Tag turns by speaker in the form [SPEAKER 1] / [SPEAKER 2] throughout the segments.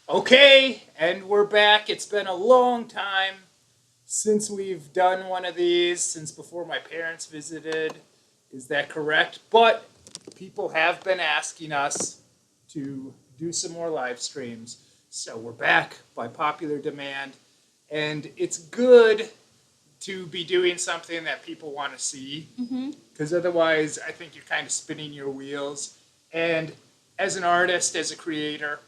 [SPEAKER 1] Okay, and we're back. It's been a long time since we've done one of these, since before my parents visited. Is that correct? But people have been asking us to do some more live streams. So we're back by popular demand. And it's good to be doing something that people want to see. Because otherwise, I think you're kind of spinning your wheels. And as an artist, as a creator,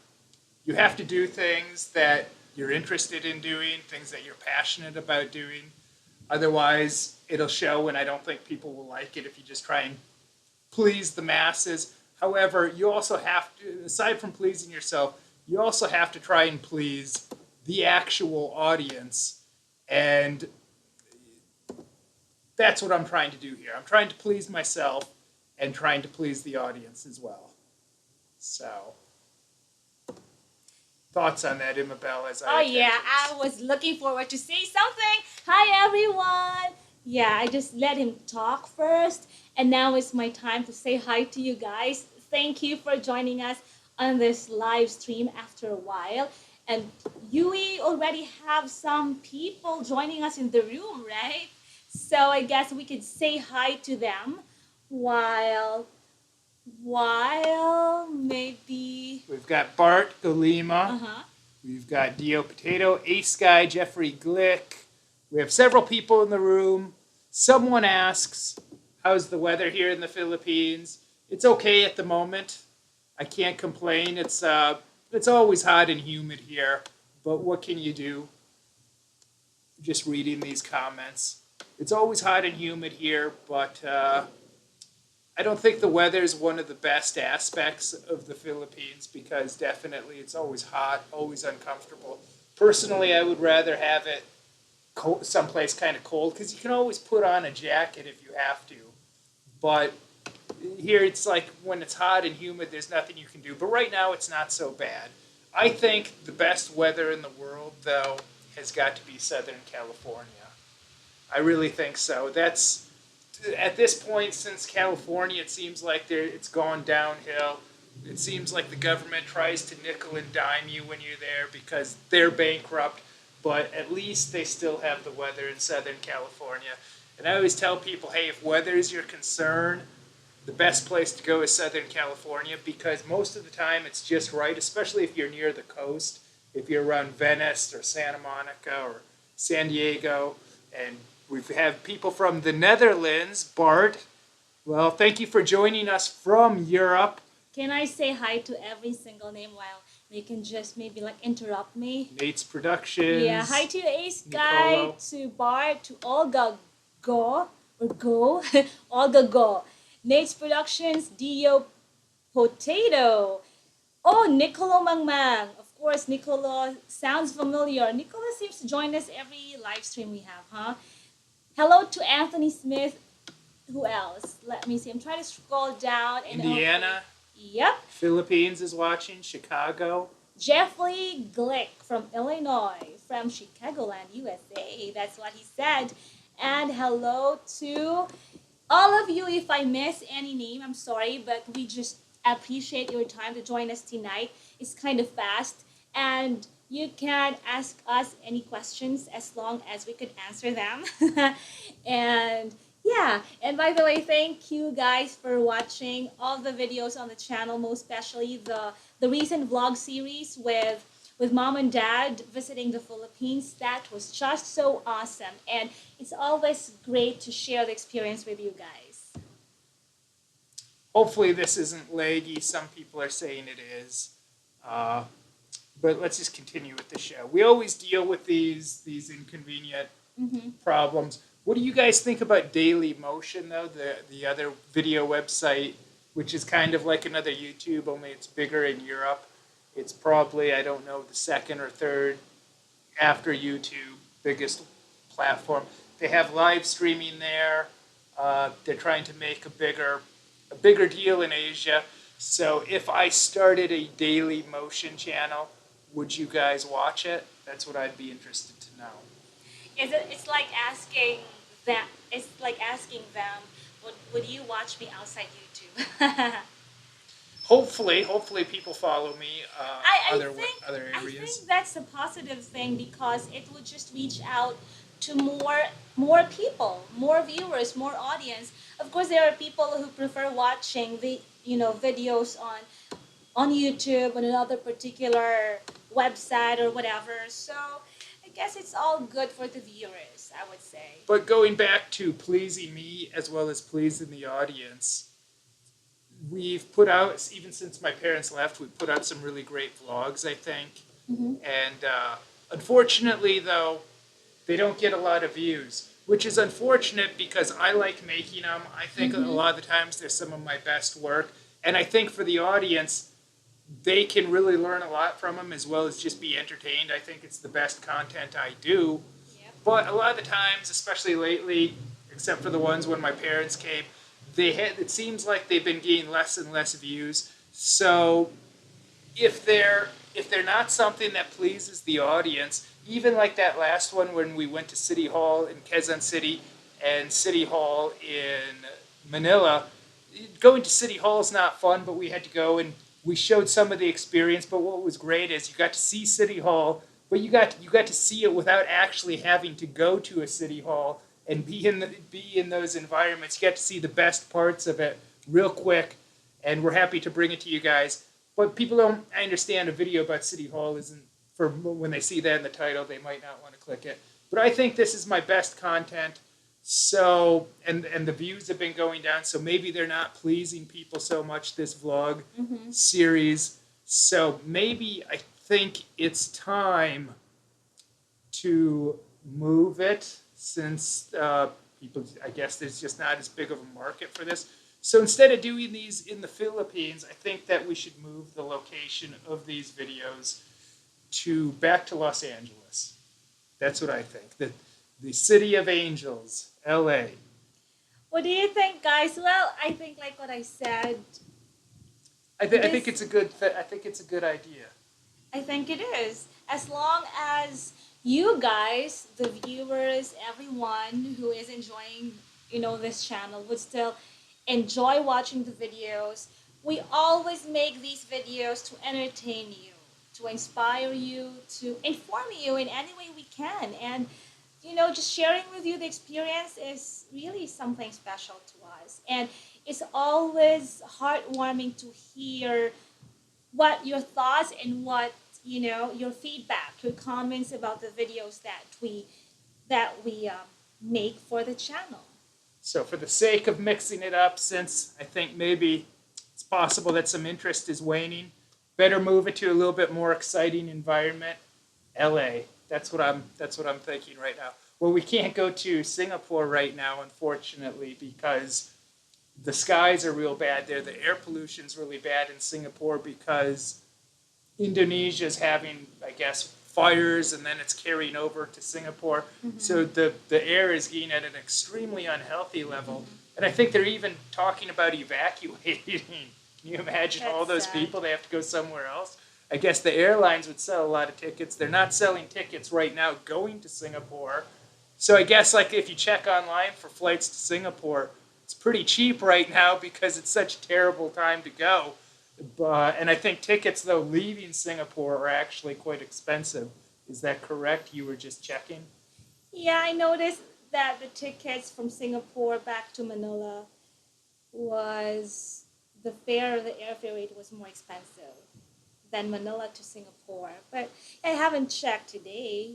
[SPEAKER 1] you have to do things that you're interested in doing, things that you're passionate about doing. Otherwise, it'll show, and I don't think people will like it if you just try and please the masses. However, you also have to, aside from pleasing yourself, you also have to try and please the actual audience. And that's what I'm trying to do here. I'm trying to please myself and trying to please the audience as well. So, thoughts on that, Imabelle, as
[SPEAKER 2] Oh
[SPEAKER 1] I attend
[SPEAKER 2] yeah,
[SPEAKER 1] to
[SPEAKER 2] I
[SPEAKER 1] this?
[SPEAKER 2] was looking forward to say something. Hi everyone. Yeah, I just let him talk first, and now it's my time to say hi to you guys. Thank you for joining us on this live stream after a while. And we already have some people joining us in the room, right? So I guess we could say hi to them while maybe
[SPEAKER 1] We've got Bart Golema.
[SPEAKER 2] uh-huh.
[SPEAKER 1] We've got Dio Potato, Ace Guy, Jeffrey Glick. We have several people in the room. Someone asks, how's the weather here in the Philippines? It's okay at the moment. I can't complain. It's always hot and humid here, but what can you do? Just reading these comments. It's always hot and humid here, but I don't think the weather is one of the best aspects of the Philippines because definitely it's always hot, always uncomfortable. Personally, I would rather have it someplace kind of cold because you can always put on a jacket if you have to. But here it's like when it's hot and humid, there's nothing you can do. But right now it's not so bad. I think the best weather in the world, though, has got to be Southern California. I really think so. That's at this point since California, it seems like it's gone downhill. It seems like the government tries to nickel and dime you when you're there because they're bankrupt, but at least they still have the weather in Southern California. And I always tell people, hey, if weather is your concern, the best place to go is Southern California because most of the time it's just right, especially if you're near the coast, if you're around Venice or Santa Monica or San Diego. And we have people from the Netherlands, Bart. Well, thank you for joining us from Europe.
[SPEAKER 2] Can I say hi to every single name while they can just maybe like interrupt me?
[SPEAKER 1] Nate's
[SPEAKER 2] Yeah, hi
[SPEAKER 1] Productions,
[SPEAKER 2] to Ace Guy,
[SPEAKER 1] Nicolo.
[SPEAKER 2] to Bart, to Olga Go, or Go, Olga Go. Nate's Productions, Dio Potato. Oh, Nicolo Mangmang. Of course, Nicolo sounds familiar. Nicolo seems to join us every live stream we have, huh? Hello to Anthony Smith. Who else? Let me see. I'm trying to scroll down and
[SPEAKER 1] Indiana,
[SPEAKER 2] Yep.
[SPEAKER 1] Philippines is watching, Chicago.
[SPEAKER 2] Jeffrey Glick from Illinois, from Chicagoland, USA. That's what he said. And hello to all of you. If I miss any name, I'm sorry, but we just appreciate your time to join us tonight. It's kind of fast. And you can ask us any questions as long as we could answer them. And yeah, and by the way, thank you guys for watching all the videos on the channel, most especially the recent vlog series with mom and dad visiting the Philippines. That was just so awesome, and it's always great to share the experience with you guys.
[SPEAKER 1] Hopefully, this isn't laggy. Some people are saying it is. Uh, but let's just continue with the show. We always deal with these inconvenient
[SPEAKER 2] Mm-hmm.
[SPEAKER 1] problems. What do you guys think about Daily Motion, though, the other video website, which is kind of like another YouTube, only it's bigger in Europe? It's probably, I don't know, the second or third after YouTube biggest platform. They have live streaming there. They're trying to make a bigger deal in Asia. So if I started a Daily Motion channel, would you guys watch it? That's what I'd be interested to know.
[SPEAKER 2] It's like asking them. It's like asking them, would you watch me outside YouTube?
[SPEAKER 1] hopefully people follow me. Other
[SPEAKER 2] I
[SPEAKER 1] areas.
[SPEAKER 2] think that's a positive thing because it would just reach out to more people, more viewers, more audience. Of course, there are people who prefer watching videos on YouTube on another particular website or whatever. So I guess it's all good for the viewers, I would say.
[SPEAKER 1] But going back to pleasing me as well as pleasing the audience, we've put out, even since my parents left, we've put out some really great vlogs, I think.
[SPEAKER 2] Mm-hmm.
[SPEAKER 1] And unfortunately, though, they don't get a lot of views, which is unfortunate because I like making them. I think a
[SPEAKER 2] Mm-hmm.
[SPEAKER 1] lot of the times they're some of my best work. And I think for the audience, they can really learn a lot from them as well as just be entertained. I think it's the best content I do.
[SPEAKER 2] Yep.
[SPEAKER 1] But a lot of the times, especially lately, except for the ones when my parents came, it seems like they've been getting less and less views. So if they're not something that pleases the audience, even like that last one when we went to City Hall in Quezon City and City Hall in Manila, going to City Hall is not fun, but we had to go and we showed some of the experience. But what was great is you got to see City Hall, but you got to see it without actually having to go to a City Hall and be in those environments. You got to see the best parts of it real quick, and we're happy to bring it to you guys. But people don't understand a video about City Hall isn't for when they see that in the title, they might not want to click it. But I think this is my best content. So and the views have been going down, so maybe they're not pleasing people so much this vlog
[SPEAKER 2] Mm-hmm.
[SPEAKER 1] series. So maybe I think it's time to move it since people, I guess there's just not as big of a market for this. So instead of doing these in the Philippines, I think that we should move the location of these videos to back to Los Angeles. That's what I think. The City of Angels, LA.
[SPEAKER 2] What do you think, guys? Well, I think like what I said,
[SPEAKER 1] I think it's a good idea.
[SPEAKER 2] I think it is. As long as you guys, the viewers, everyone who is enjoying, this channel would still enjoy watching the videos. We always make these videos to entertain you, to inspire you, to inform you in any way we can. And just sharing with you the experience is really something special to us. And it's always heartwarming to hear what your thoughts and what your feedback, your comments about the videos that we make for the channel.
[SPEAKER 1] So for the sake of mixing it up, since I think maybe it's possible that some interest is waning, better move it to a little bit more exciting environment. LA. That's what I'm thinking right now. Well, we can't go to Singapore right now, unfortunately, because the skies are real bad there. The air pollution's really bad in Singapore because Indonesia's having, I guess, fires, and then it's carrying over to Singapore.
[SPEAKER 2] Mm-hmm.
[SPEAKER 1] So the air is getting at an extremely unhealthy level. And I think they're even talking about evacuating. Can you imagine all those
[SPEAKER 2] sad.
[SPEAKER 1] people? They have to go somewhere else. I guess the airlines would sell a lot of tickets. They're not selling tickets right now going to Singapore. So I guess like if you check online for flights to Singapore, it's pretty cheap right now because it's such a terrible time to go. And I think tickets, though, leaving Singapore are actually quite expensive. Is that correct? You were just checking?
[SPEAKER 2] Yeah, I noticed that the tickets from Singapore back to Manila was the airfare rate was more expensive than Manila to Singapore. But I haven't checked today.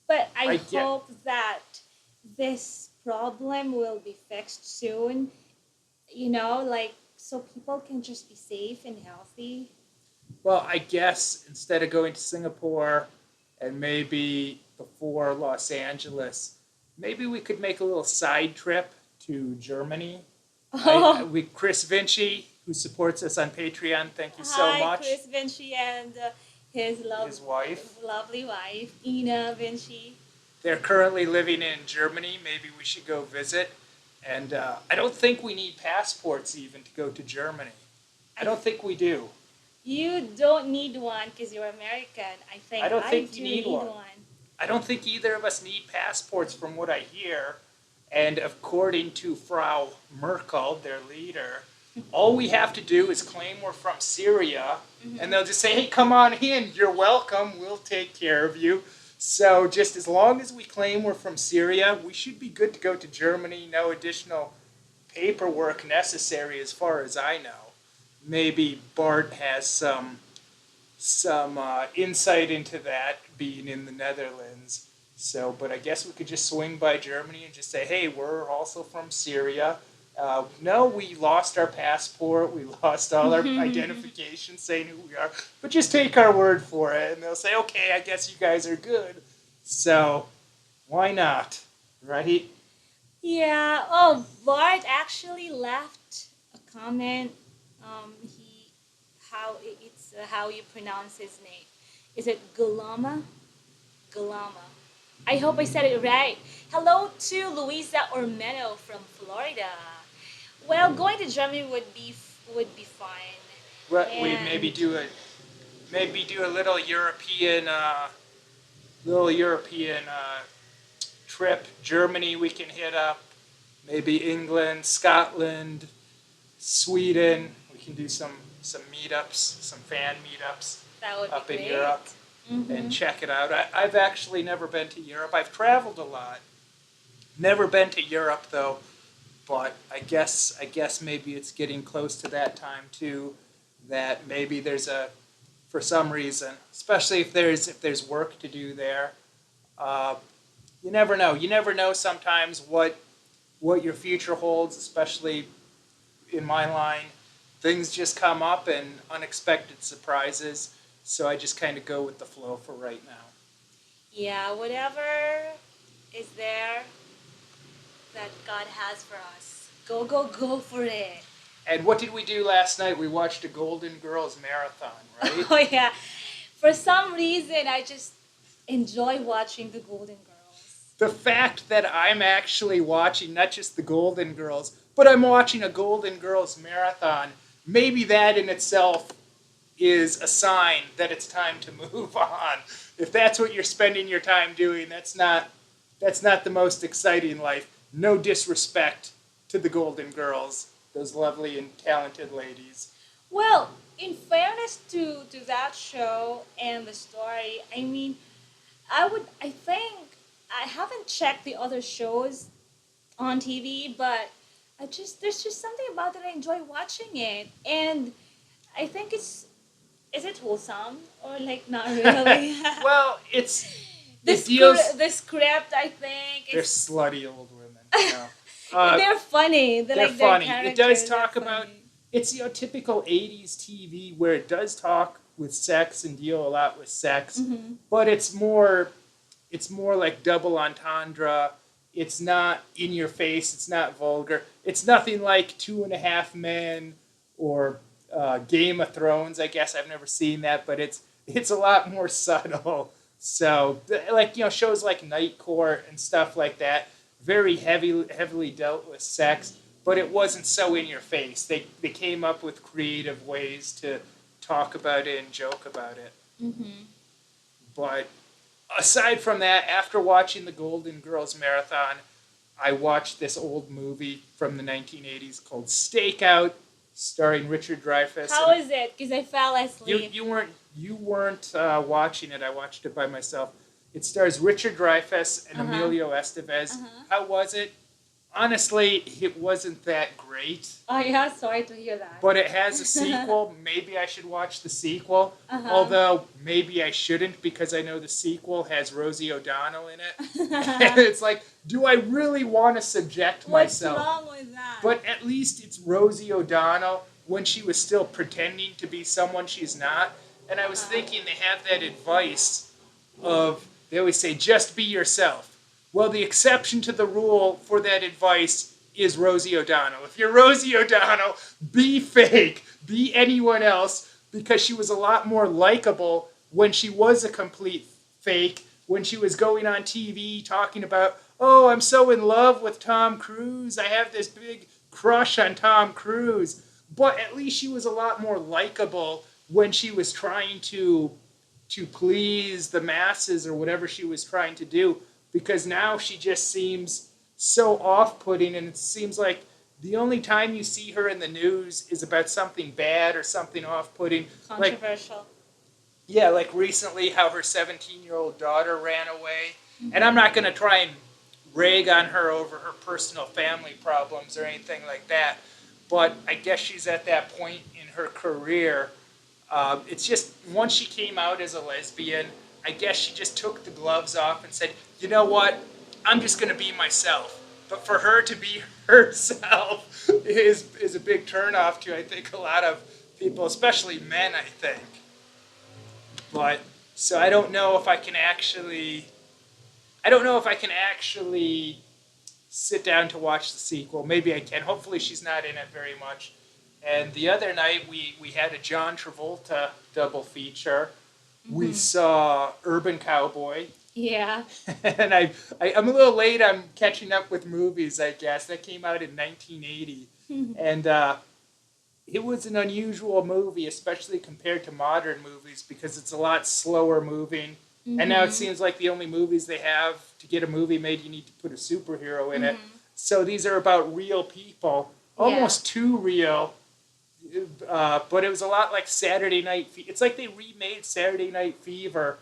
[SPEAKER 2] But I hope that this problem will be fixed soon. So people can just be safe and healthy.
[SPEAKER 1] Well, I guess instead of going to Singapore and maybe before Los Angeles, maybe we could make a little side trip to Germany. Chris Vinci, who supports us on Patreon, thank you so
[SPEAKER 2] Hi,
[SPEAKER 1] much.
[SPEAKER 2] Chris Vinci and his
[SPEAKER 1] wife.
[SPEAKER 2] lovely wife, Ina Vinci.
[SPEAKER 1] They're currently living in Germany. Maybe we should go visit. And I don't think we need passports even to go to Germany. I don't think we do.
[SPEAKER 2] You don't need one because you're American. I
[SPEAKER 1] don't think you
[SPEAKER 2] do
[SPEAKER 1] need one. I don't think either of us need passports from what I hear. And according to Frau Merkel, their leader, All we have to do is claim we're from Syria, and
[SPEAKER 2] Mhm.
[SPEAKER 1] they'll just say, hey, come on in, you're welcome, we'll take care of you. So just as long as we claim we're from Syria, we should be good to go to Germany. No additional paperwork necessary as far as I know. Maybe Bart has some insight into that being in the Netherlands. So, but I guess we could just swing by Germany and just say, hey, we're also from Syria. No, we lost our passport. We lost all our identification saying who we are. But just take our word for it. And they'll say, okay, I guess you guys are good. So, why not? Right?
[SPEAKER 2] Yeah. Oh, Bart actually left a comment. He how it's how you pronounce his name. Is it Gulama? Gulama. I hope I said it right. Hello to Luisa Ormeno from Florida. Well, going to Germany would be fine.
[SPEAKER 1] We
[SPEAKER 2] And
[SPEAKER 1] maybe do a little European trip. Germany we can hit up. Maybe England, Scotland, Sweden. We can do some meetups, some fan meetups
[SPEAKER 2] that would
[SPEAKER 1] up
[SPEAKER 2] be
[SPEAKER 1] in
[SPEAKER 2] great.
[SPEAKER 1] Europe and
[SPEAKER 2] Mm-hmm.
[SPEAKER 1] check it out. I've actually never been to Europe. I've traveled a lot. Never been to Europe though, but I guess maybe it's getting close to that time too. That maybe there's a for some reason, especially if there's work to do there. Uh, you never know. You never know sometimes what your future holds, especially in my line. Things just come up and unexpected surprises. So I just kind of go with the flow for right now.
[SPEAKER 2] Yeah, whatever is there that God has for us. Go, go, go for it.
[SPEAKER 1] And what did we do last night? We watched a Golden Girls marathon, right?
[SPEAKER 2] Oh, yeah. For some reason, I just enjoy watching the Golden Girls.
[SPEAKER 1] The fact that I'm actually watching not just the Golden Girls, but I'm watching a Golden Girls marathon, maybe that in itself is a sign that it's time to move on. If that's what you're spending your time doing, that's not the most exciting life. No disrespect to the Golden Girls, those lovely and talented ladies.
[SPEAKER 2] Well, in fairness to that show and the story, I mean, I think, I haven't checked the other shows on TV, but there's just something about it. I enjoy watching it, and I think is it wholesome or like not really?
[SPEAKER 1] Well, it deals.
[SPEAKER 2] The script, I think,
[SPEAKER 1] They're
[SPEAKER 2] is
[SPEAKER 1] slutty old women. You know. Uh,
[SPEAKER 2] they're funny.
[SPEAKER 1] they're
[SPEAKER 2] Like their
[SPEAKER 1] funny. It does
[SPEAKER 2] characters are
[SPEAKER 1] talk about
[SPEAKER 2] funny.
[SPEAKER 1] it's typical '80s TV where it does talk with sex and deal a lot with sex,
[SPEAKER 2] Hmm.
[SPEAKER 1] but it's more like double entendre. It's not in your face. It's not vulgar. It's nothing like Two and a Half Men or Game of Thrones. I guess I've never seen that, but it's a lot more subtle. So like shows like Night Court and stuff like that, very heavily dealt with sex, but it wasn't so in your face. They came up with creative ways to talk about it and joke about it.
[SPEAKER 2] Hmm.
[SPEAKER 1] But aside from that, after watching the Golden Girls marathon, I watched this old movie from the 1980s called Stakeout, starring Richard Dreyfuss.
[SPEAKER 2] How is it? Because I fell
[SPEAKER 1] You
[SPEAKER 2] asleep.
[SPEAKER 1] you weren't watching it. I watched it by myself. It stars Richard Dreyfuss and
[SPEAKER 2] Uh-huh.
[SPEAKER 1] Emilio Estevez.
[SPEAKER 2] Uh-huh.
[SPEAKER 1] How was it? Honestly, it wasn't that great.
[SPEAKER 2] Oh yeah, sorry to hear that.
[SPEAKER 1] But it has a sequel. Maybe I should watch the sequel.
[SPEAKER 2] Uh-huh.
[SPEAKER 1] Although maybe I shouldn't because I know the sequel has Rosie O'Donnell in it. And it's like, do I really want to subject
[SPEAKER 2] What's
[SPEAKER 1] myself?
[SPEAKER 2] wrong with that?
[SPEAKER 1] But at least it's Rosie O'Donnell when she was still pretending to be someone she's not. And I was thinking they have that advice of, they always say, just be yourself. Well, the exception to the rule for that advice is Rosie O'Donnell. If you're Rosie O'Donnell, be fake, be anyone else, because she was a lot more likable when she was a complete fake, when she was going on TV talking about, oh, I'm so in love with Tom Cruise, I have this big crush on Tom Cruise. But at least she was a lot more likable when she was trying to please the masses or whatever she was trying to do, because now she just seems so off-putting, and it seems like The only time you see her in the news is about something bad or something off-putting. Like,
[SPEAKER 2] Controversial.
[SPEAKER 1] yeah, like recently how her 17-year-old daughter ran away. And I'm not going to try and rag on her over her personal family problems or anything like that. But I guess she's at that point in her career. It's just once she came out as a lesbian, I guess she just took the gloves off and said, you know what? I'm just going to be myself. But for her to be herself is a big turnoff to, I think, a lot of people, especially men, I think. But so I don't know if I can actually sit down to watch the sequel. Maybe I can. Hopefully she's not in it very much. And the other night we had a John Travolta double feature. We saw Urban Cowboy.
[SPEAKER 2] Yeah.
[SPEAKER 1] And I'm a little late. I'm catching up with movies, I guess. That came out in 1980. And it was an unusual movie, especially compared to modern movies, because it's a lot slower moving. And now it seems like the only movies they have to get a movie made, you need to put a superhero in it. So these are about real people, almost too real. But it was a lot like Saturday Night Fever. It's like they remade Saturday Night Fever,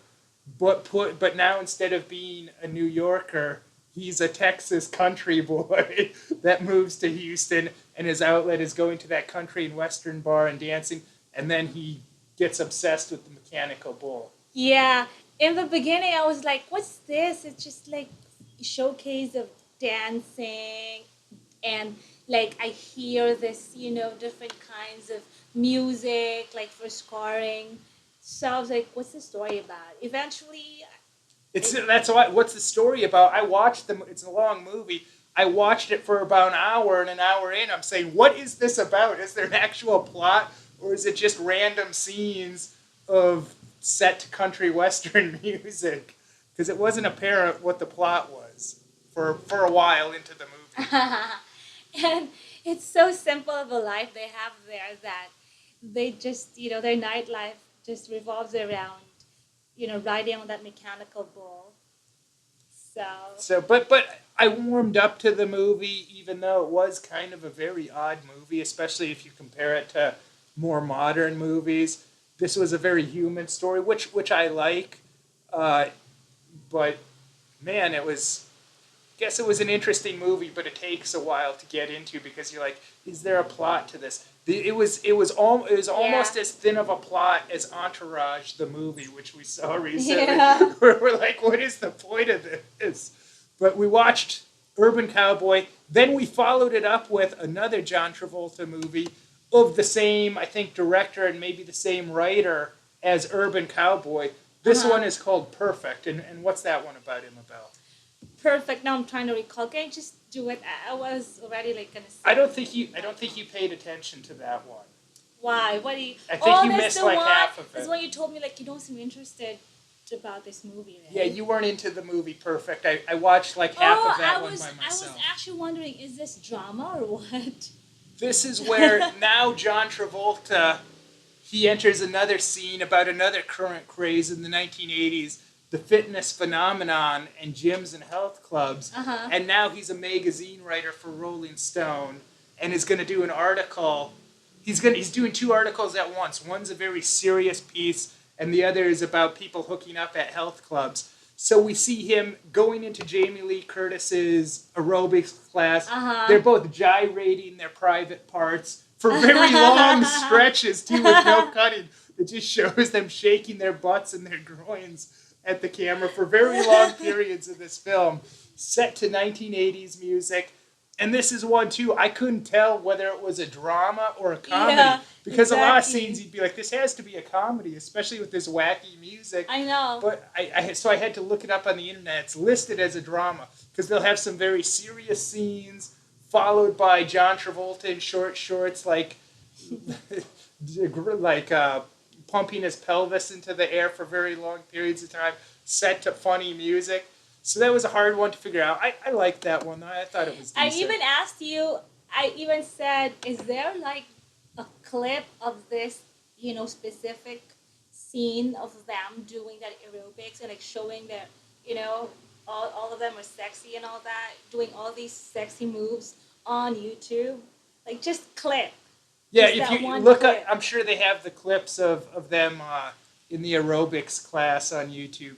[SPEAKER 1] but now instead of being a New Yorker, he's a Texas country boy that moves to Houston, and his outlet is going to that country and western bar and dancing, and then he gets obsessed with the mechanical bull.
[SPEAKER 2] Yeah. In the beginning, I was like, "What's this?" It's just like a showcase of dancing, and like I hear this, different kinds of music, like for scoring. So I was like, "What's the story about?" Eventually,
[SPEAKER 1] That's why. What's the story about? I watched them. It's a long movie. I watched it for about an hour, and an hour in, I'm saying, "What is this about? Is there an actual plot, or is it just random scenes of set to country western music?" Because it wasn't apparent what the plot was for a while into the movie.
[SPEAKER 2] and it's so simple of a life they have there that they just, their nightlife just revolves around, riding on that mechanical bull. So,
[SPEAKER 1] But I warmed up to the movie, even though it was kind of a very odd movie, especially if you compare it to more modern movies. This was a very human story, which I like. Uh, but man, it was. Guess it was an interesting movie, but it takes a while to get into because you're like, is there a plot to this? It was
[SPEAKER 2] yeah.
[SPEAKER 1] almost as thin of a plot as Entourage, the movie, which we saw recently.
[SPEAKER 2] Yeah.
[SPEAKER 1] Where we're like, what is the point of this? But we watched Urban Cowboy. Then we followed it up with another John Travolta movie of the same, I think, director and maybe the same writer as Urban Cowboy. This
[SPEAKER 2] Uh-huh.
[SPEAKER 1] one is called Perfect. And what's that one about, Imabelle?
[SPEAKER 2] Perfect. Now I'm trying to recall. Can I just do it? I was already like gonna say.
[SPEAKER 1] I don't think you paid attention to that one.
[SPEAKER 2] Why? What do you?
[SPEAKER 1] I think you
[SPEAKER 2] that's
[SPEAKER 1] missed
[SPEAKER 2] the
[SPEAKER 1] like
[SPEAKER 2] one.
[SPEAKER 1] half of
[SPEAKER 2] That's
[SPEAKER 1] it.
[SPEAKER 2] when you told me like you don't seem interested about this movie, right?
[SPEAKER 1] Yeah, you weren't into the movie Perfect. I watched like half of that one by
[SPEAKER 2] I was
[SPEAKER 1] myself.
[SPEAKER 2] actually wondering, is this drama or what?
[SPEAKER 1] This is where now John Travolta he enters another scene about another current craze in the 1980s, the fitness phenomenon and gyms and health clubs.
[SPEAKER 2] Uh-huh.
[SPEAKER 1] And now he's a magazine writer for Rolling Stone and is going to do an article. He's doing two articles at once. One's a very serious piece and the other is about people hooking up at health clubs. So we see him going into Jamie Lee Curtis's aerobics class.
[SPEAKER 2] Uh-huh.
[SPEAKER 1] They're both gyrating their private parts for very long stretches too, with no cutting. It just shows them shaking their butts and their groins at the camera for very long periods of this film, set to 1980s music. And this is one too. I couldn't tell whether it was a drama or a comedy
[SPEAKER 2] Yeah,
[SPEAKER 1] because a lot of
[SPEAKER 2] exactly.
[SPEAKER 1] scenes you'd be like, "This has to be a comedy," especially with this wacky music.
[SPEAKER 2] I know.
[SPEAKER 1] But so I had to look it up on the internet. It's listed as a drama because they'll have some very serious scenes followed by John Travolta in short shorts, like like pumping his pelvis into the air for very long periods of time, set to funny music. So that was a hard one to figure out. I liked that one. I thought it was
[SPEAKER 2] I
[SPEAKER 1] decent.
[SPEAKER 2] even asked you. I even said, "Is there like a clip of this, specific scene of them doing that aerobics and like showing that, all of them are sexy and all that, doing all these sexy moves on YouTube. Like just clip.
[SPEAKER 1] Yeah,
[SPEAKER 2] Just
[SPEAKER 1] if
[SPEAKER 2] that
[SPEAKER 1] you
[SPEAKER 2] one
[SPEAKER 1] look,
[SPEAKER 2] clip.
[SPEAKER 1] I'm sure they have the clips of them in the aerobics class on YouTube.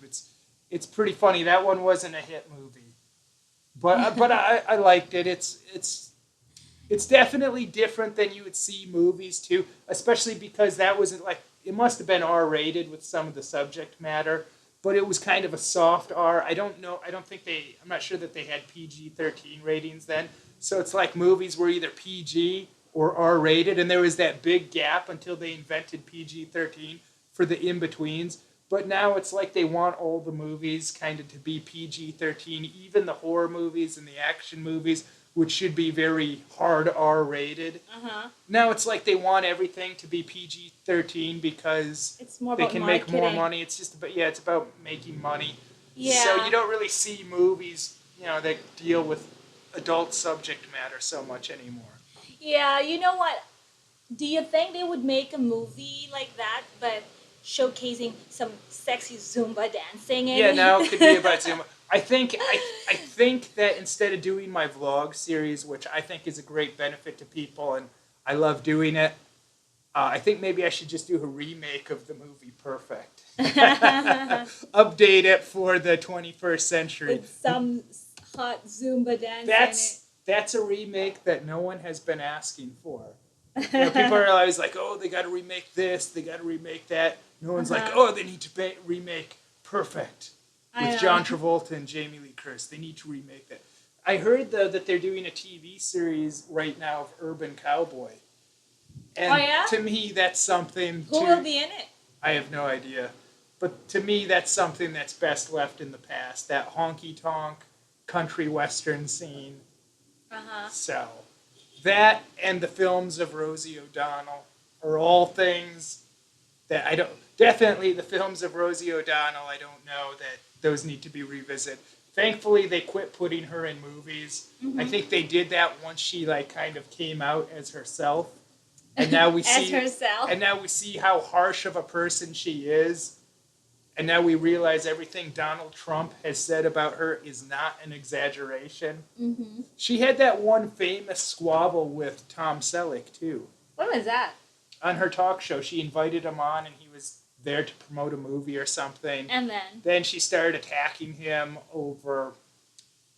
[SPEAKER 1] It's pretty funny. That one wasn't a hit movie, but I liked it. It's definitely different than you would see movies too, especially because that wasn't like it must have been R rated with some of the subject matter, but it was kind of a soft R. I don't know. I don't think they. I'm not sure that they had PG-13 ratings then. So it's like movies were either PG or R rated, and there was that big gap until they invented PG-13 for the in betweens. But now it's like they want all the movies kind of to be PG-13, even the horror movies and the action movies, which should be very hard R rated.
[SPEAKER 2] Uh-huh.
[SPEAKER 1] Now it's like they want everything to be PG-13 because
[SPEAKER 2] It's more
[SPEAKER 1] they
[SPEAKER 2] about
[SPEAKER 1] can
[SPEAKER 2] marketing.
[SPEAKER 1] make more money. It's just about, yeah, it's about making money.
[SPEAKER 2] Yeah.
[SPEAKER 1] So you don't really see movies, that deal with adult subject matter so much anymore.
[SPEAKER 2] Yeah, you know what? Do you think they would make a movie like that, but showcasing some sexy Zumba dancing in
[SPEAKER 1] Yeah,
[SPEAKER 2] it?
[SPEAKER 1] now it could be about Zoom. I think that instead of doing my vlog series, which I think is a great benefit to people, and I love doing it, I think maybe I should just do a remake of the movie Perfect. Update it for the 21st century.
[SPEAKER 2] With some hot Zumba dance
[SPEAKER 1] That's a remake that no one has been asking for. People are always like, oh, they got to remake this, they got to remake that. No one's like, oh, they need to remake Perfect with John Travolta and Jamie Lee Curtis. They need to remake that. I heard, though, that they're doing a TV series right now of Urban Cowboy. And to me, that's something...
[SPEAKER 2] Who will be in it?
[SPEAKER 1] I have no idea. But to me, that's something that's best left in the past. That honky-tonk country western scene. So, that and the films of Rosie O'Donnell are all things that I don't... Definitely the films of Rosie O'Donnell, I don't know that those need to be revisited. Thankfully, they quit putting her in movies. I think they did that once she kind of came out as herself. And now we see
[SPEAKER 2] herself.
[SPEAKER 1] And now we see how harsh of a person she is. And now we realize everything Donald Trump has said about her is not an exaggeration. Mm-hmm. She had that one famous squabble with Tom Selleck, too.
[SPEAKER 2] When was that?
[SPEAKER 1] On her talk show, she invited him on, and he was there to promote a movie or something.
[SPEAKER 2] And
[SPEAKER 1] then she started attacking him over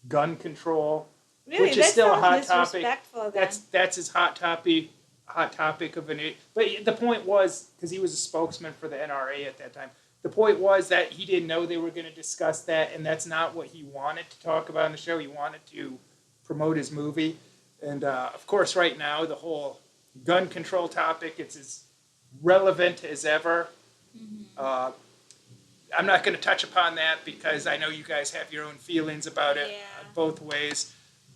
[SPEAKER 1] gun control,
[SPEAKER 2] really?
[SPEAKER 1] which is still a hot topic.
[SPEAKER 2] Then.
[SPEAKER 1] That's his hot topic of an. But the point was, because he was a spokesman for the NRA at that time, the point was that he didn't know they were going to discuss that, and that's not what he wanted to talk about on the show. He wanted to promote his movie, and of course, right now the whole gun control topic, it's as relevant as ever. Mm-hmm. I'm not going to touch upon that because I know you guys have your own feelings about it both ways.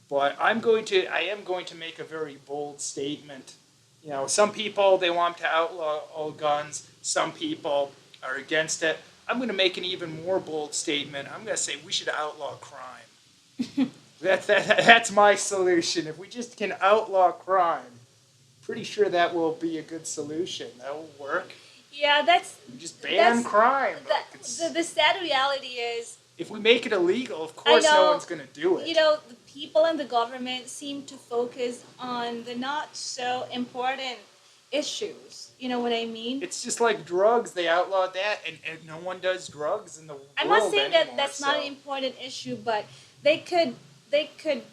[SPEAKER 1] But I am going to make a very bold statement. Some people, they want to outlaw all guns. Some people are against it. I'm going to make an even more bold statement. I'm going to say we should outlaw crime. That's my solution. If we just can outlaw crime, pretty sure that will be a good solution. That will work.
[SPEAKER 2] Yeah,
[SPEAKER 1] just ban crime.
[SPEAKER 2] The sad reality is,
[SPEAKER 1] if we make it illegal, of course no one's going to do it.
[SPEAKER 2] The people in the government seem to focus on the not so important issues. You know what I mean?
[SPEAKER 1] It's just like drugs. They outlawed that, and no one does drugs in the world
[SPEAKER 2] I'm not saying
[SPEAKER 1] anymore,
[SPEAKER 2] that's not an important issue, but they could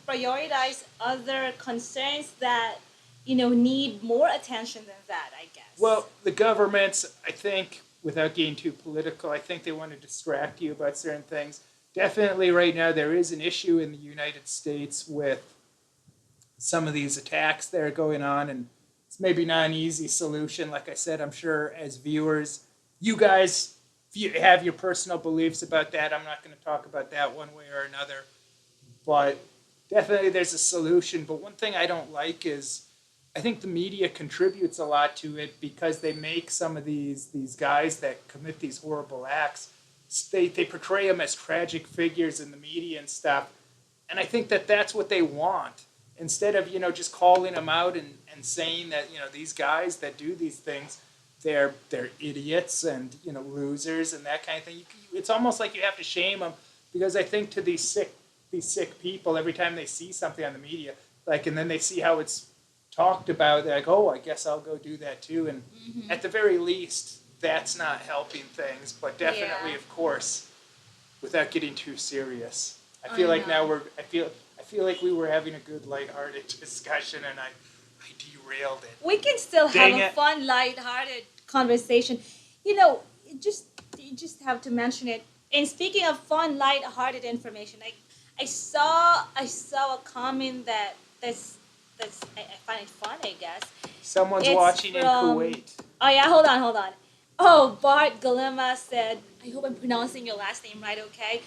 [SPEAKER 2] prioritize other concerns that need more attention than that, I guess.
[SPEAKER 1] Well, the governments, I think, without getting too political, I think they want to distract you about certain things. Definitely right now there is an issue in the United States with some of these attacks that are going on, and it's maybe not an easy solution. Like I said, I'm sure as viewers, you guys have your personal beliefs about that. I'm not going to talk about that one way or another. But definitely there's a solution. But one thing I don't like is I think the media contributes a lot to it because they make some of these guys that commit these horrible acts, they portray them as tragic figures in the media and stuff. And I think that's what they want. Instead of, just calling them out and saying that, these guys that do these things, they're idiots and, losers and that kind of thing. It's almost like you have to shame them because I think to these sick people, every time they see something on the media, like, and then they see how it's talked about. They're like, oh, I guess I'll go do that too. And at the very least, that's not helping things. But definitely,
[SPEAKER 2] Yeah.
[SPEAKER 1] of course, without getting too serious. I
[SPEAKER 2] I
[SPEAKER 1] feel like now
[SPEAKER 2] know.
[SPEAKER 1] I feel like we were having a good lighthearted discussion, and I derailed it.
[SPEAKER 2] We can still have
[SPEAKER 1] Dang
[SPEAKER 2] a
[SPEAKER 1] it.
[SPEAKER 2] fun, light-hearted conversation. You know, you just have to mention it. And speaking of fun, light-hearted information, I saw a comment I find it fun. I guess
[SPEAKER 1] Someone's
[SPEAKER 2] it's
[SPEAKER 1] watching in
[SPEAKER 2] from.
[SPEAKER 1] Kuwait.
[SPEAKER 2] Oh yeah, hold on. Oh, Bart Galema said, "I hope I'm pronouncing your last name right. Okay."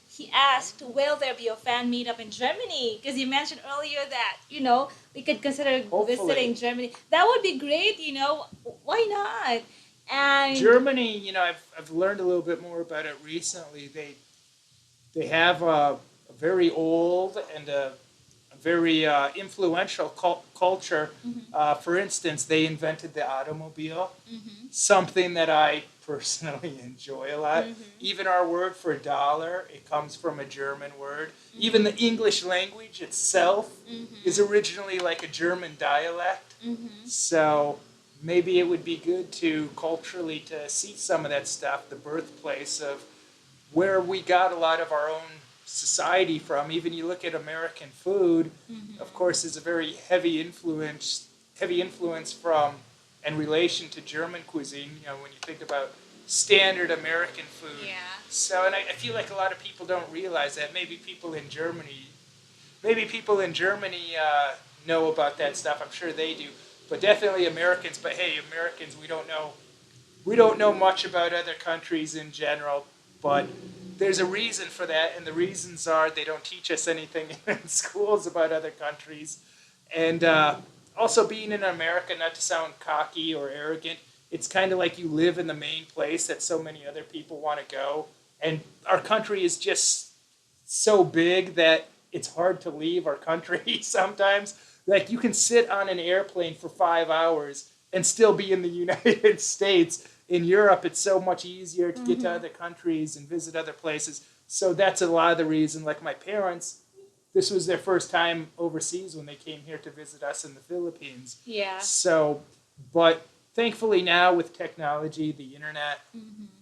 [SPEAKER 2] He asked, "Will there be a fan meetup in Germany?" Because you mentioned earlier that we could consider visiting
[SPEAKER 1] Hopefully.
[SPEAKER 2] Germany. That would be great. Why not? And
[SPEAKER 1] Germany, I've learned a little bit more about it recently. They have a very old and a very influential culture. For instance, they invented the automobile, something that I personally enjoy a lot. Even our word for dollar, it comes from a German word. Even the English language itself is originally like a German dialect. So maybe it would be good to culturally to see some of that stuff, the birthplace of where we got a lot of our own society from. Even you look at American food, of course, is a very heavy influence from and relation to German cuisine. When you think about standard American food.
[SPEAKER 2] yeah,
[SPEAKER 1] So, and I feel like a lot of people don't realize that. Maybe people in Germany know about that stuff. I'm sure they do, but definitely Americans. But hey, Americans, we don't know much about other countries in general, but there's a reason for that, and the reasons are they don't teach us anything in schools about other countries. And also, being in America, not to sound cocky or arrogant, it's kind of like you live in the main place that so many other people want to go. And our country is just so big that it's hard to leave our country sometimes. Like, you can sit on an airplane for 5 hours and still be in the United States. In Europe, it's so much easier to get to other countries and visit other places. So that's a lot of the reason. Like, my parents, this was their first time overseas when they came here to visit us in the Philippines.
[SPEAKER 2] yeah,
[SPEAKER 1] So, but thankfully now with technology, the internet,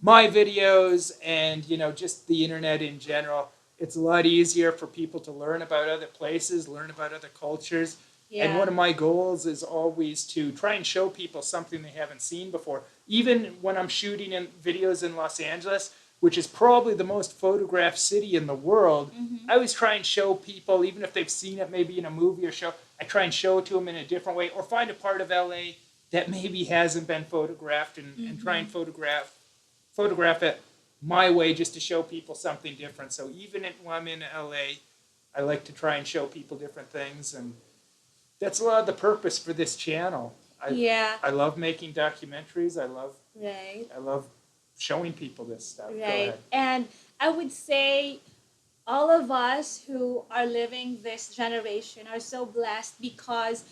[SPEAKER 1] my videos, and just the internet in general, it's a lot easier for people to learn about other places, learn about other cultures. And
[SPEAKER 2] yeah.
[SPEAKER 1] one of my goals is always to try and show people something they haven't seen before. Even when I'm shooting in videos in Los Angeles, which is probably the most photographed city in the world, I always try and show people, even if they've seen it maybe in a movie or show, I try and show it to them in a different way, or find a part of LA that maybe hasn't been photographed, and try and photograph it my way, just to show people something different. So even when I'm in LA, I like to try and show people different things, and that's a lot of the purpose for this channel.
[SPEAKER 2] Yeah,
[SPEAKER 1] I love making documentaries.
[SPEAKER 2] right,
[SPEAKER 1] I love showing people this stuff. Go
[SPEAKER 2] right.
[SPEAKER 1] ahead.
[SPEAKER 2] And I would say all of us who are living this generation are so blessed because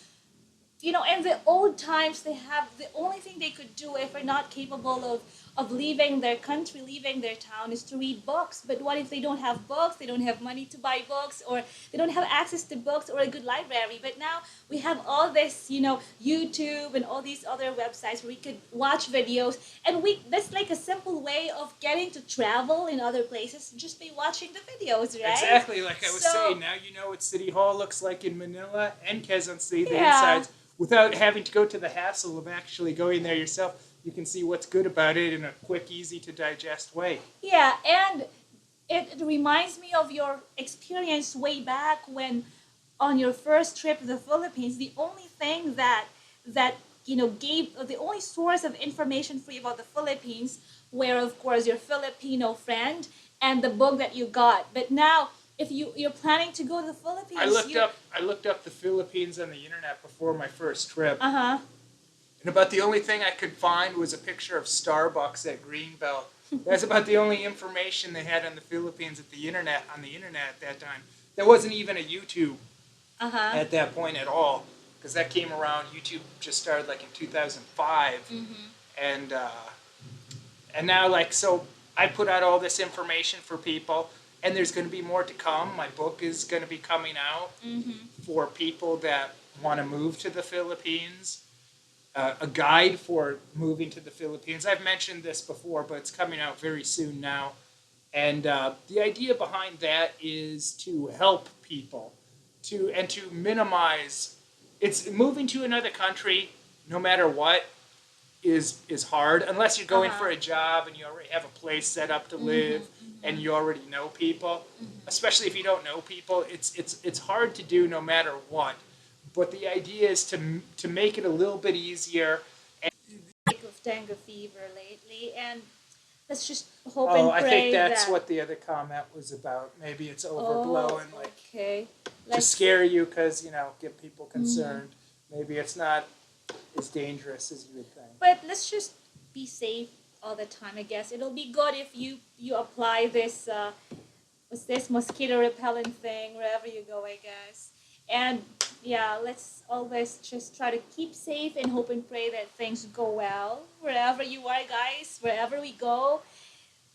[SPEAKER 2] in the old times they have the only thing they could do if they're not capable of leaving their country, leaving their town, is to read books. But what if they don't have books, they don't have money to buy books, or they don't have access to books or a good library? But now we have all this YouTube and all these other websites where we could watch videos, and we that's like a simple way of getting to travel in other places just by watching the videos, right?
[SPEAKER 1] Exactly, like I was
[SPEAKER 2] So
[SPEAKER 1] saying, now you know what City Hall looks like in Manila and Quezon City, the
[SPEAKER 2] yeah.
[SPEAKER 1] insides, without having to go to the hassle of actually going there yourself. You can see what's good about it in a quick, easy to digest way.
[SPEAKER 2] Yeah, and it reminds me of your experience way back when on your first trip to the Philippines. The only thing that gave the only source of information for you about the Philippines were, of course, your Filipino friend and the book that you got. But now, if you're planning to go to the Philippines,
[SPEAKER 1] I looked up the Philippines on the internet before my first trip.
[SPEAKER 2] Uh-huh.
[SPEAKER 1] And about the only thing I could find was a picture of Starbucks at Greenbelt. That's about the only information they had on the Philippines on the internet at that time. There wasn't even a YouTube
[SPEAKER 2] Uh-huh.
[SPEAKER 1] at that point at all, because that came around. YouTube just started like in 2005, and now, like, so I put out all this information for people, and there's going to be more to come. My book is going to be coming out for people that want to move to the Philippines, a guide for moving to the Philippines. I've mentioned this before, but it's coming out very soon now. And the idea behind that is to help people, to minimize. It's moving to another country, no matter what, is hard unless you're going for a job and you already have a place set up to live and you already know people. Especially if you don't know people, it's hard to do no matter what. But the idea is to make it a little bit easier.
[SPEAKER 2] Of dengue fever lately, and let's just hope
[SPEAKER 1] Oh,
[SPEAKER 2] and
[SPEAKER 1] I think
[SPEAKER 2] pray
[SPEAKER 1] that's
[SPEAKER 2] that.
[SPEAKER 1] what the other comment was about. Maybe it's
[SPEAKER 2] Oh,
[SPEAKER 1] overblowing, like
[SPEAKER 2] okay.
[SPEAKER 1] to scare you because, get people concerned. Maybe it's not as dangerous as you would think.
[SPEAKER 2] But let's just be safe all the time. I guess it'll be good if you apply this what's this mosquito repellent thing wherever you go. I guess. And yeah, let's always just try to keep safe and hope and pray that things go well wherever you are, guys. Wherever we go.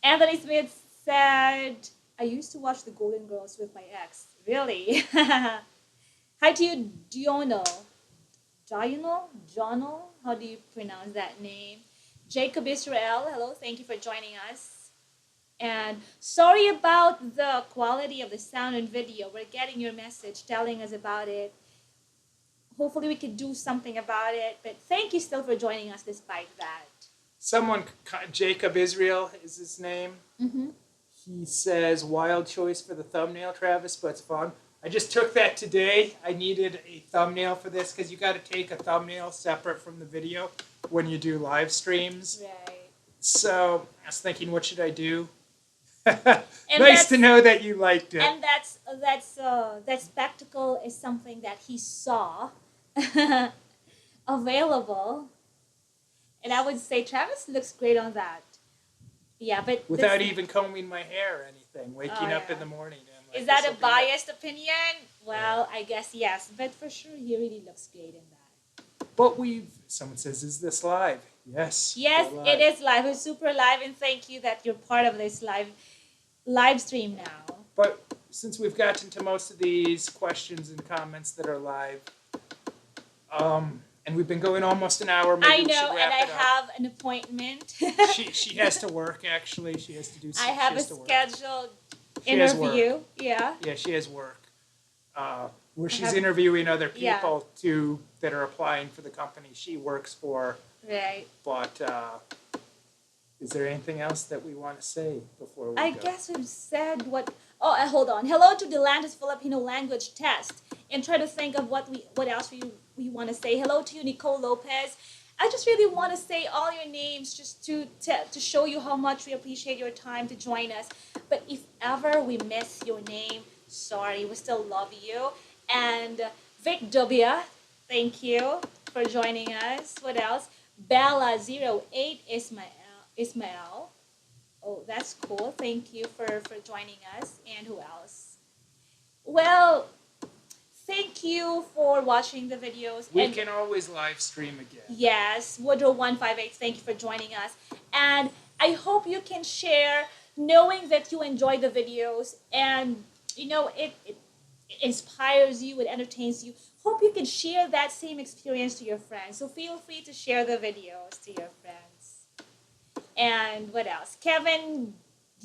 [SPEAKER 2] Anthony Smith said, "I used to watch The Golden Girls with my ex." Really? Hi to you, Diono. Jono? How do you pronounce that name? Jacob Israel, hello, thank you for joining us. And sorry about the quality of the sound and video. We're getting your message telling us about it. Hopefully, we could do something about it. But thank you still for joining us despite that.
[SPEAKER 1] Someone, Jacob Israel is his name.
[SPEAKER 2] Mm-hmm.
[SPEAKER 1] He says, wild choice for the thumbnail, Travis, but it's fun. I just took that today. I needed a thumbnail for this because you got to take a thumbnail separate from the video when you do live streams.
[SPEAKER 2] Right.
[SPEAKER 1] So I was thinking, what should I do?
[SPEAKER 2] And
[SPEAKER 1] nice to know that you liked it.
[SPEAKER 2] And that spectacle is something that he saw available, and I would say Travis looks great on that. Yeah, but
[SPEAKER 1] without even combing my hair or anything, waking up in the morning. And
[SPEAKER 2] is that a biased opinion? Well, I guess yes, but for sure he really looks great in that.
[SPEAKER 1] But someone says, is this live? Yes.
[SPEAKER 2] Yes, it is live. It's super live, and thank you that you're part of this live stream now.
[SPEAKER 1] But since we've gotten to most of these questions and comments that are live, and we've been going almost an hour. Maybe
[SPEAKER 2] I know,
[SPEAKER 1] we should wrap
[SPEAKER 2] and
[SPEAKER 1] it
[SPEAKER 2] I
[SPEAKER 1] up.
[SPEAKER 2] have an appointment.
[SPEAKER 1] she has to work. Actually, she has to do.
[SPEAKER 2] I have a scheduled
[SPEAKER 1] she has
[SPEAKER 2] interview.
[SPEAKER 1] work.
[SPEAKER 2] Yeah.
[SPEAKER 1] Yeah, she has work. Where she's interviewing other people too that are applying for the company she works for.
[SPEAKER 2] Right.
[SPEAKER 1] But is there anything else that we want to say before we go?
[SPEAKER 2] I guess we've said what. Oh, hold on. Hello to the Landis Filipino language test, and try to think of what else we want to say. Hello to you, Nicole Lopez. I just really want to say all your names just to show you how much we appreciate your time to join us. But if ever we miss your name, sorry, we still love you. And Vic Dubia, thank you for joining us. What else? Bella08 Ismael. Oh, that's cool. Thank you for joining us. And who else? Well, thank you for watching the videos.
[SPEAKER 1] We can always live stream again.
[SPEAKER 2] Yes, Woodrow158, thank you for joining us. And I hope you can share, knowing that you enjoy the videos and, it inspires you, it entertains you. Hope you can share that same experience to your friends. So feel free to share the videos to your friends. And what else? Kevin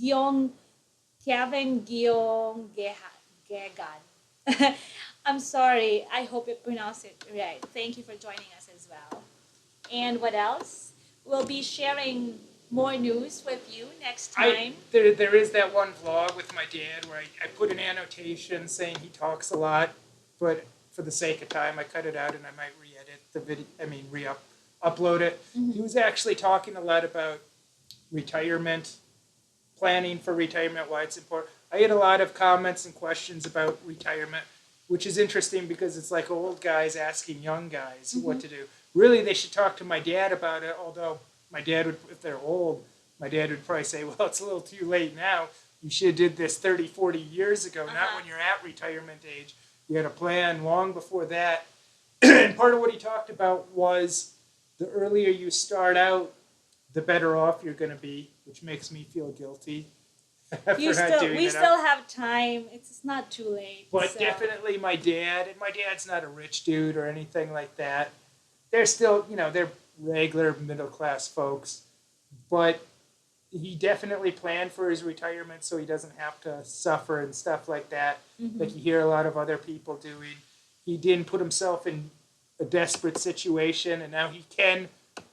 [SPEAKER 2] Gegan. I'm sorry. I hope you pronounce it right. Thank you for joining us as well. And what else? We'll be sharing more news with you next time.
[SPEAKER 1] There is that one vlog with my dad where I put an annotation saying he talks a lot, but for the sake of time, I cut it out and I might re-edit the video. Upload it. Mm-hmm. He was actually talking a lot about retirement, planning for retirement, why it's important. I had a lot of comments and questions about retirement, which is interesting because it's like old guys asking young guys what to do. Really, they should talk to my dad about it, although my dad would, if they're old, my dad would probably say, well, it's a little too late now. You should have did this 30, 40 years ago, not when you're at retirement age. You had a plan long before that. And part of what he talked about was the earlier you start out, the better off you're going to be, which makes me feel guilty. for
[SPEAKER 2] You
[SPEAKER 1] not
[SPEAKER 2] still,
[SPEAKER 1] doing
[SPEAKER 2] we
[SPEAKER 1] it.
[SPEAKER 2] still have time. It's not too late.
[SPEAKER 1] But
[SPEAKER 2] so.
[SPEAKER 1] definitely my dad, and my dad's not a rich dude or anything like that. They're still, they're regular middle class folks. But he definitely planned for his retirement so he doesn't have to suffer and stuff like that, like you hear a lot of other people doing. He didn't put himself in a desperate situation, and now he can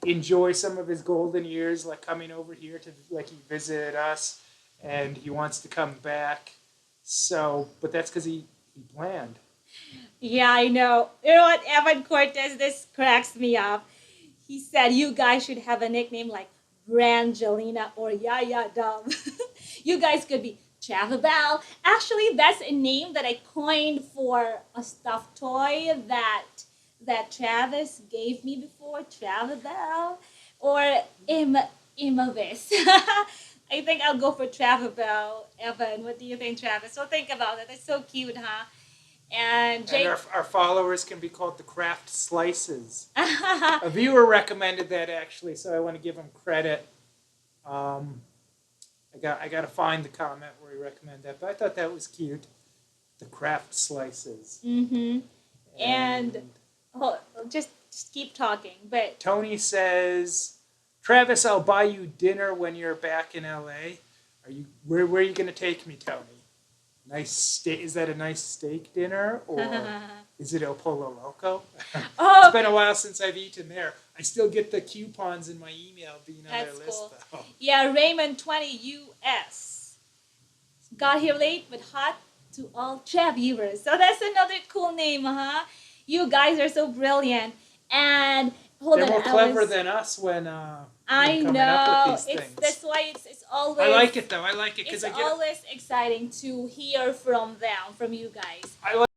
[SPEAKER 1] enjoy some of his golden years, like coming over here to, like, he visited us, and he wants to come back. So, but that's because he planned.
[SPEAKER 2] Yeah, I know. You know what, Evan Cortez, this cracks me up. He said you guys should have a nickname like Brangelina or Yaya Dub. You guys could be Chavabelle. Actually, that's a name that I coined for a stuffed toy that Travis gave me before, Travabelle, or Imavis. I think I'll go for Travabelle. Evan, what do you think, Travis? So think about it. It's so cute, huh? And
[SPEAKER 1] And
[SPEAKER 2] Jake.
[SPEAKER 1] our followers can be called the Craft Slices. A viewer recommended that, actually, so I want to give him credit. I got to find the comment where he recommended that, but I thought that was cute. The Craft Slices.
[SPEAKER 2] Mm-hmm. And oh, just keep talking. But
[SPEAKER 1] Tony says, Travis, I'll buy you dinner when you're back in LA. Where are you going to take me, Tony? Nice steak. Is that a nice steak dinner, or is it El Pollo Loco?
[SPEAKER 2] oh,
[SPEAKER 1] It's been a while since I've eaten there. I still get the coupons in my email being on
[SPEAKER 2] that's
[SPEAKER 1] their list,
[SPEAKER 2] cool.
[SPEAKER 1] though.
[SPEAKER 2] Yeah, Raymond 20 US got here late but hot to all chat viewers. So that's another cool name, huh? You guys are so brilliant. And hold
[SPEAKER 1] They're
[SPEAKER 2] on,
[SPEAKER 1] more clever than us when
[SPEAKER 2] I
[SPEAKER 1] coming
[SPEAKER 2] know.
[SPEAKER 1] up with these things.
[SPEAKER 2] That's why it's always.
[SPEAKER 1] I like it, though. I like it because
[SPEAKER 2] It's
[SPEAKER 1] I get.
[SPEAKER 2] always exciting to hear from them, from you guys.
[SPEAKER 1] I like